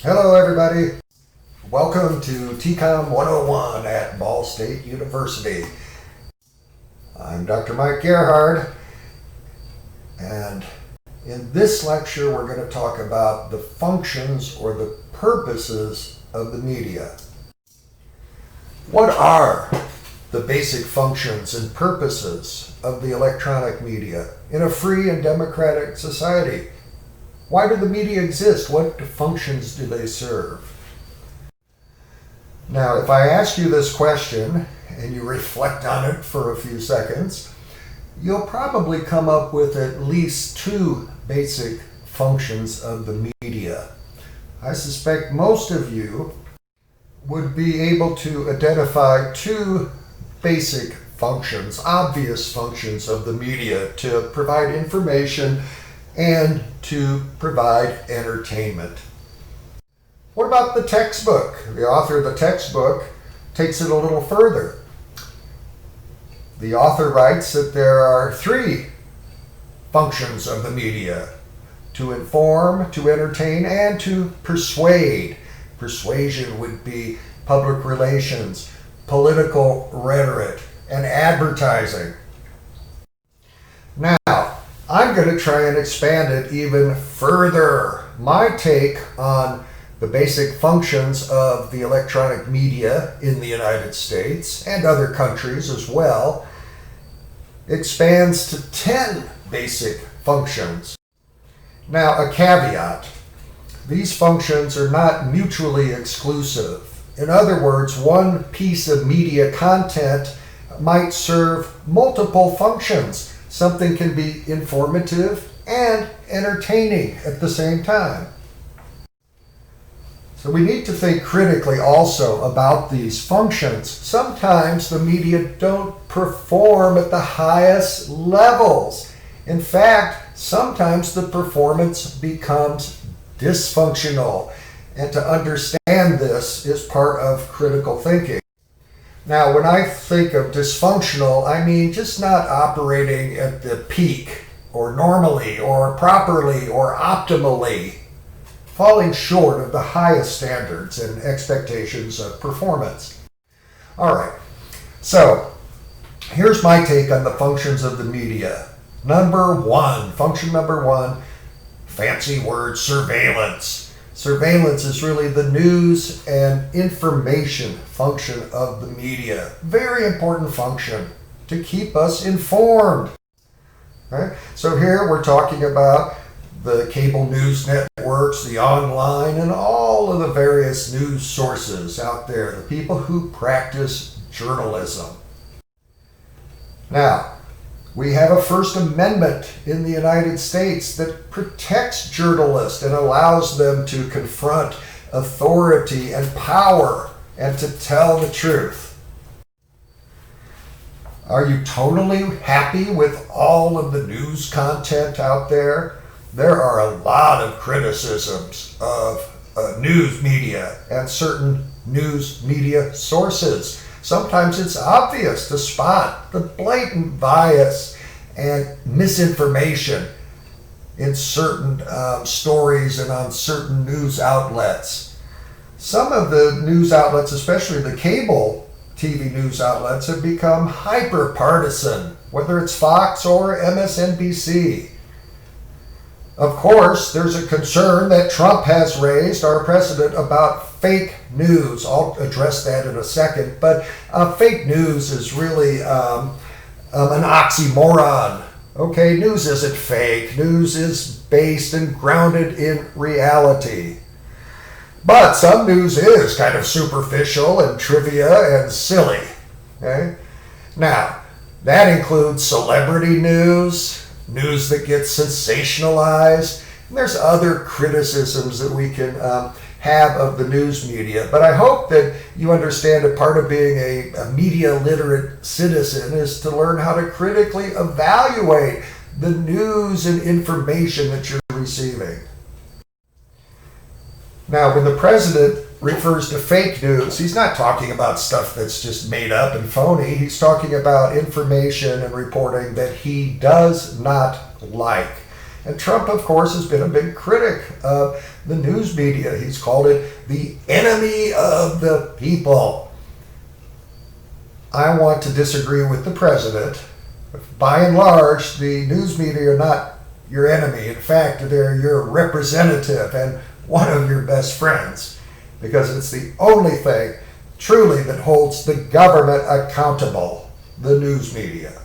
Hello, everybody. Welcome to TCOM 101 at Ball State University. I'm Dr. Mike Gerhard, and in this lecture, we're going to talk about the functions or the purposes of the media. What are the basic functions and purposes of the electronic media in a free and democratic society? Why do the media exist? What functions do they serve? Now, if I ask you this question and you reflect on it for a few seconds, you'll probably come up with at least two basic functions of the media. I suspect most of you would be able to identify two basic functions, obvious functions of the media to provide information and to provide entertainment. What about the textbook? The author of the textbook takes it a little further. The author writes that there are three functions of the media: to inform, to entertain, and to persuade. Persuasion would be public relations, political rhetoric, and advertising. Now, I'm going to try and expand it even further. My take on the basic functions of the electronic media in the United States and other countries as well expands to 10 basic functions. Now, a caveat: these functions are not mutually exclusive. In other words, one piece of media content might serve multiple functions. Something can be informative and entertaining at the same time. So we need to think critically also about these functions. Sometimes the media don't perform at the highest levels. In fact, sometimes the performance becomes dysfunctional. And to understand this is part of critical thinking. Now, when I think of dysfunctional, I mean just not operating at the peak, or normally, or properly, or optimally, falling short of the highest standards and expectations of performance. All right, so here's my take on the functions of the media. Function number one, fancy word, surveillance. Surveillance is really the news and information function of the media. Very important function to keep us informed. Right? So here we're talking about the cable news networks, the online, and all of the various news sources out there, the people who practice journalism. Now, we have a First Amendment in the United States that protects journalists and allows them to confront authority and power and to tell the truth. Are you totally happy with all of the news content out there? There are a lot of criticisms of news media and certain news media sources. Sometimes it's obvious to spot the blatant bias and misinformation in certain stories and on certain news outlets. Some of the news outlets, especially the cable TV news outlets, have become hyper-partisan, whether it's Fox or MSNBC. Of course, there's a concern that Trump has raised, our president, about fake news. I'll address that in a second, but fake news is really an oxymoron. Okay, news isn't fake. News is based and grounded in reality. But some news is kind of superficial and trivia and silly. Okay? Now, that includes celebrity news, news that gets sensationalized, and there's other criticisms that we can have of the news media. But I hope that you understand that part of being a media literate citizen is to learn how to critically evaluate the news and information that you're receiving. Now, when the president refers to fake news, he's not talking about stuff that's just made up and phony. He's talking about information and reporting that he does not like. And Trump, of course, has been a big critic of the news media. He's called it the enemy of the people. I want to disagree with the president. By and large, the news media are not your enemy. In fact, they're your representative and one of your best friends, because it's the only thing truly that holds the government accountable, the news media.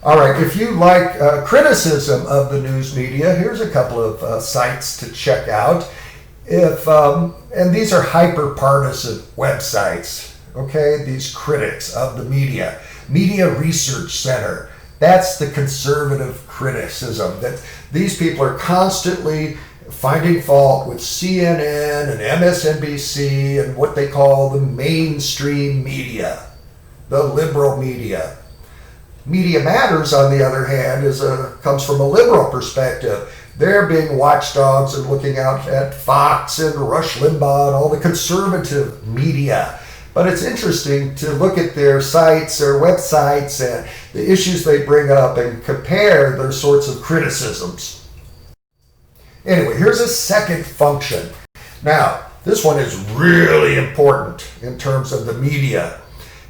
All right, if you like criticism of the news media, here's a couple of sites to check out. And these are hyper-partisan websites, okay? These critics of the media. Media Research Center, that's the conservative criticism, that these people are constantly finding fault with CNN and MSNBC and what they call the mainstream media, the liberal media. Media Matters, on the other hand, comes from a liberal perspective. They're being watchdogs and looking out at Fox and Rush Limbaugh and all the conservative media. But it's interesting to look at their sites, their websites, and the issues they bring up and compare their sorts of criticisms. Anyway, here's a second function. Now, this one is really important in terms of the media,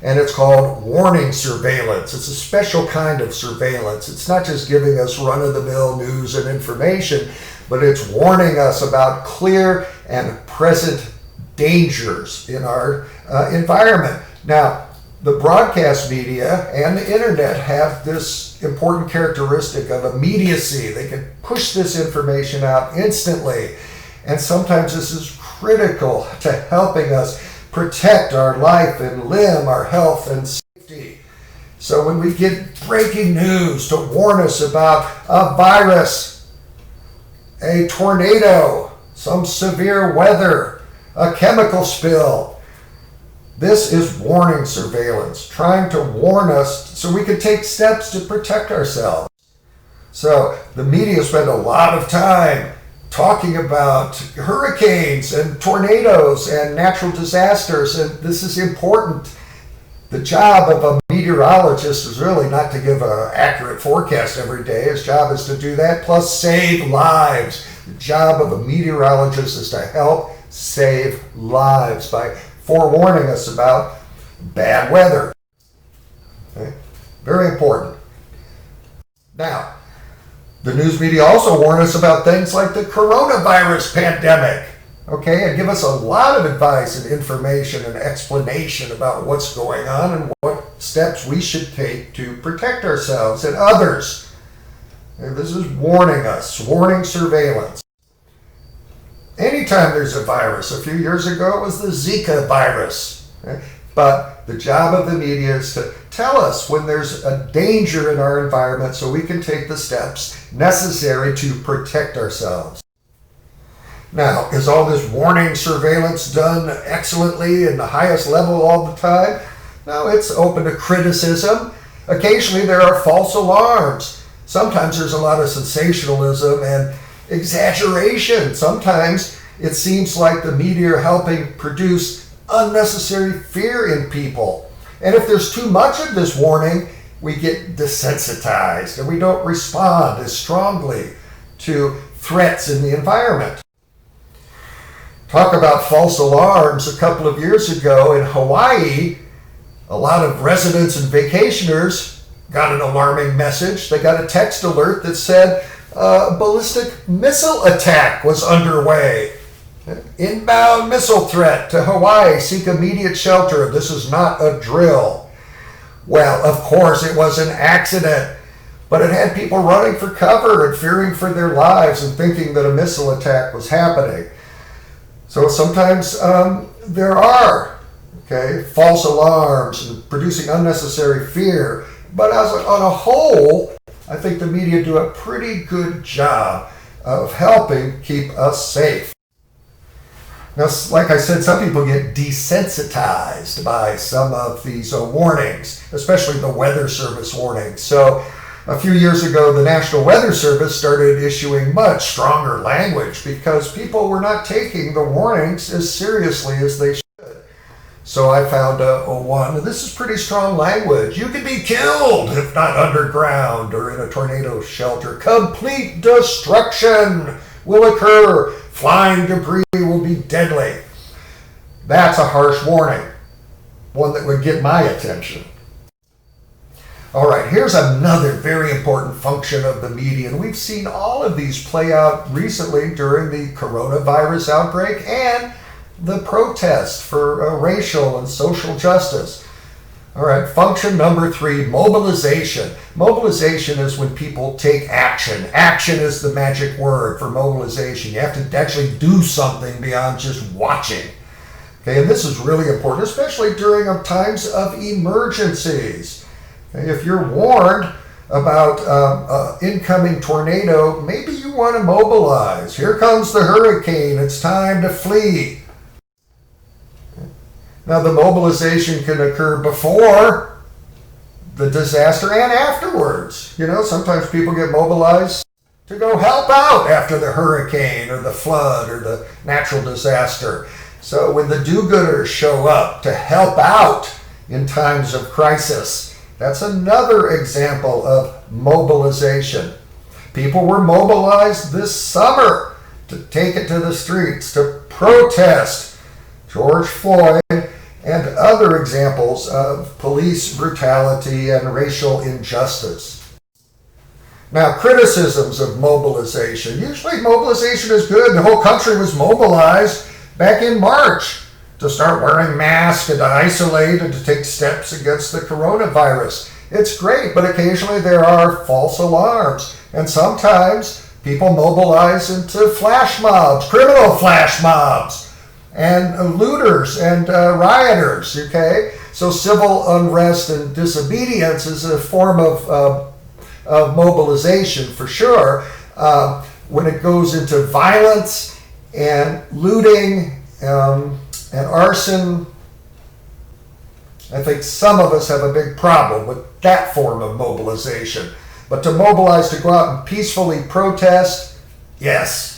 and it's called warning surveillance. It's a special kind of surveillance. It's not just giving us run-of-the-mill news and information, but it's warning us about clear and present dangers in our environment. Now, the broadcast media and the internet have this important characteristic of immediacy. They can push this information out instantly, and sometimes this is critical to helping us protect our life and limb, our health and safety. So when we get breaking news to warn us about a virus, a tornado, some severe weather, a chemical spill, this is warning surveillance, trying to warn us so we can take steps to protect ourselves. So the media spend a lot of time talking about hurricanes and tornadoes and natural disasters, and this is important. The job of a meteorologist is really not to give an accurate forecast every day. His job is to do that, plus save lives. The job of a meteorologist is to help save lives by forewarning us about bad weather. Okay? Very important. Now, the news media also warn us about things like the coronavirus pandemic, okay, and give us a lot of advice and information and explanation about what's going on and what steps we should take to protect ourselves and others. And this is warning us, warning surveillance. Anytime there's a virus, a few years ago it was the Zika virus, okay? But the job of the media is to tell us when there's a danger in our environment so we can take the steps necessary to protect ourselves. Now, is all this warning surveillance done excellently in the highest level all the time? No, it's open to criticism. Occasionally there are false alarms. Sometimes there's a lot of sensationalism and exaggeration. Sometimes it seems like the media are helping produce unnecessary fear in people. And if there's too much of this warning, we get desensitized and we don't respond as strongly to threats in the environment. Talk about false alarms. A couple of years ago in Hawaii, a lot of residents and vacationers got an alarming message. They got a text alert that said a ballistic missile attack was underway. Inbound missile threat to Hawaii. Seek immediate shelter. This is not a drill. Well, of course, it was an accident, but it had people running for cover and fearing for their lives and thinking that a missile attack was happening. So sometimes there are false alarms and producing unnecessary fear. But on a whole, I think the media do a pretty good job of helping keep us safe. Now, like I said, some people get desensitized by some of these warnings, especially the Weather Service warnings. So a few years ago, the National Weather Service started issuing much stronger language because people were not taking the warnings as seriously as they should. So I found one. This is pretty strong language. You could be killed if not underground or in a tornado shelter. Complete destruction will occur. Flying debris will be deadly. That's a harsh warning. One that would get my attention. All right, here's another very important function of the media. And we've seen all of these play out recently during the coronavirus outbreak and the protest for racial and social justice. All right, function number 3, mobilization. Mobilization is when people take action. Action is the magic word for mobilization. You have to actually do something beyond just watching. Okay, and this is really important, especially during times of emergencies. Okay, if you're warned about incoming tornado, maybe you want to mobilize. Here comes the hurricane. It's time to flee. Now, the mobilization can occur before the disaster and afterwards. You know, sometimes people get mobilized to go help out after the hurricane or the flood or the natural disaster. So when the do-gooders show up to help out in times of crisis, that's another example of mobilization. People were mobilized this summer to take it to the streets, to protest George Floyd and other examples of police brutality and racial injustice. Now, criticisms of mobilization. Usually mobilization is good. The whole country was mobilized back in March to start wearing masks and to isolate and to take steps against the coronavirus. It's great, but occasionally there are false alarms. And sometimes people mobilize into flash mobs, criminal flash mobs, and looters and rioters, okay? So civil unrest and disobedience is a form of mobilization for sure. When it goes into violence and looting and arson, I think some of us have a big problem with that form of mobilization. But to mobilize to go out and peacefully protest, yes.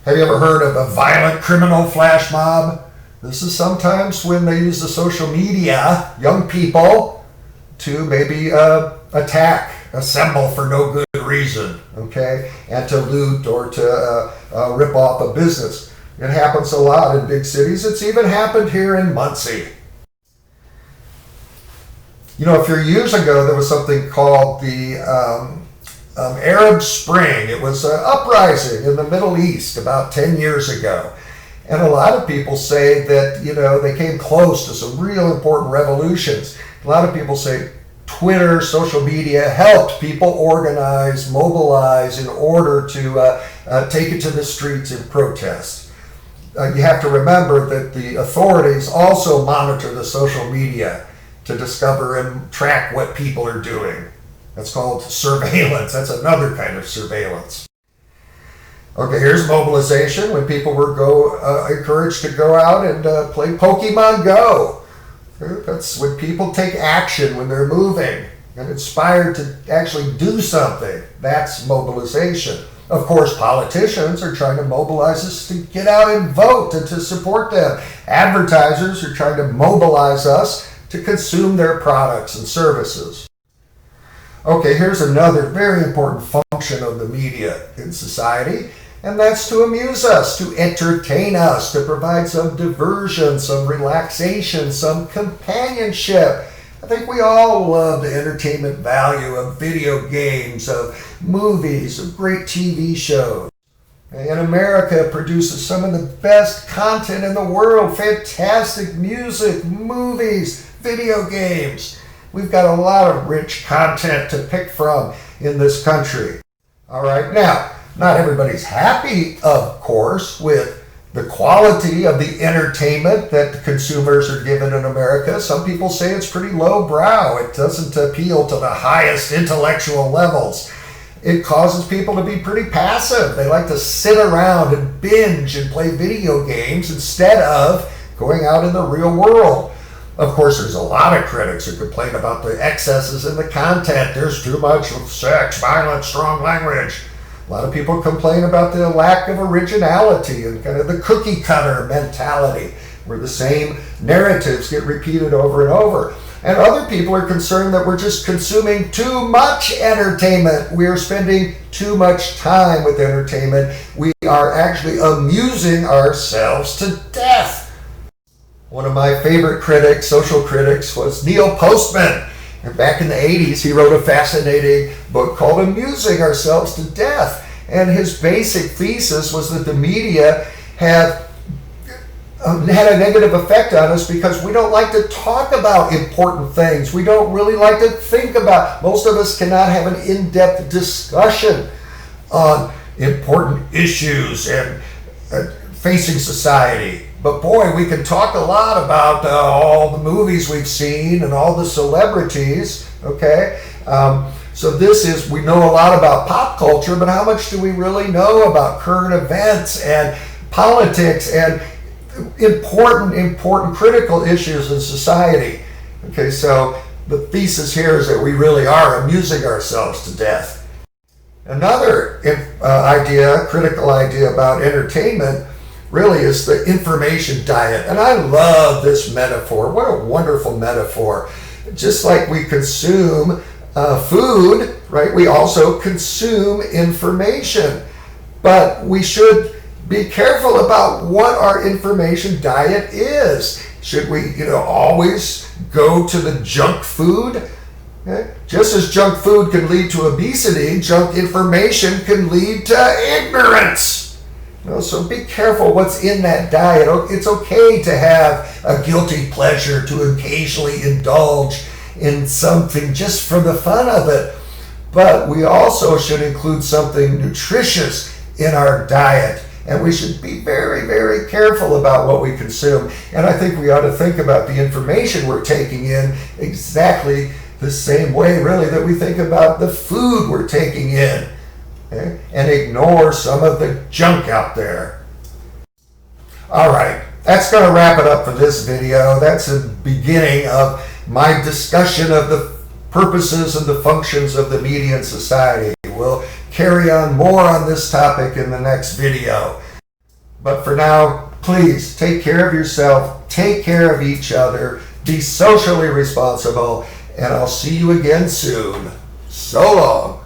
Have you ever heard of a violent criminal flash mob? This is sometimes when they use the social media, young people, to maybe attack, assemble for no good reason, okay? And to loot or to rip off a business. It happens a lot in big cities. It's even happened here in Muncie. You know, a few years ago, there was something called the Arab Spring. It was an uprising in the Middle East about 10 years ago. And a lot of people say that, you know, they came close to some real important revolutions. A lot of people say Twitter, social media helped people organize, mobilize in order to take it to the streets in protest. You have to remember that the authorities also monitor the social media to discover and track what people are doing. That's called surveillance. That's another kind of surveillance. Okay, here's mobilization when people were encouraged to go out and play Pokemon Go. That's when people take action when they're moving and inspired to actually do something. That's mobilization. Of course, politicians are trying to mobilize us to get out and vote and to support them. Advertisers are trying to mobilize us to consume their products and services. Okay, here's another very important function of the media in society, and that's to amuse us, to entertain us, to provide some diversion, some relaxation, some companionship. I think we all love the entertainment value of video games, of movies, of great TV shows. And America produces some of the best content in the world, fantastic music, movies, video games. We've got a lot of rich content to pick from in this country. All right, now, not everybody's happy, of course, with the quality of the entertainment that consumers are given in America. Some people say it's pretty lowbrow. It doesn't appeal to the highest intellectual levels. It causes people to be pretty passive. They like to sit around and binge and play video games instead of going out in the real world. Of course, there's a lot of critics who complain about the excesses in the content. There's too much of sex, violence, strong language. A lot of people complain about the lack of originality and kind of the cookie cutter mentality. where the same narratives get repeated over and over. And other people are concerned that we're just consuming too much entertainment. We are spending too much time with entertainment. We are actually amusing ourselves to death. One of my favorite critics, social critics, was Neil Postman. And back in the 80s, he wrote a fascinating book called Amusing Ourselves to Death. And his basic thesis was that the media had a negative effect on us because we don't like to talk about important things. We don't really like to think about. Most of us cannot have an in-depth discussion on important issues and facing society. But boy, we can talk a lot about all the movies we've seen and all the celebrities, okay? So we know a lot about pop culture, but how much do we really know about current events and politics and important critical issues in society? Okay, so the thesis here is that we really are amusing ourselves to death. Another critical idea about entertainment really is the information diet. And I love this metaphor. What a wonderful metaphor. Just like we consume food, right, we also consume information. But we should be careful about what our information diet is. Should we, always go to the junk food? Okay? Just as junk food can lead to obesity, junk information can lead to ignorance. So be careful what's in that diet. It's okay to have a guilty pleasure, to occasionally indulge in something just for the fun of it. But we also should include something nutritious in our diet. And we should be very, very careful about what we consume. And I think we ought to think about the information we're taking in exactly the same way, really, that we think about the food we're taking in. Okay? And ignore some of the junk out there. All right, that's going to wrap it up for this video. That's the beginning of my discussion of the purposes and the functions of the media in society. We'll carry on more on this topic in the next video. But for now, please take care of yourself, take care of each other, be socially responsible, and I'll see you again soon. So long.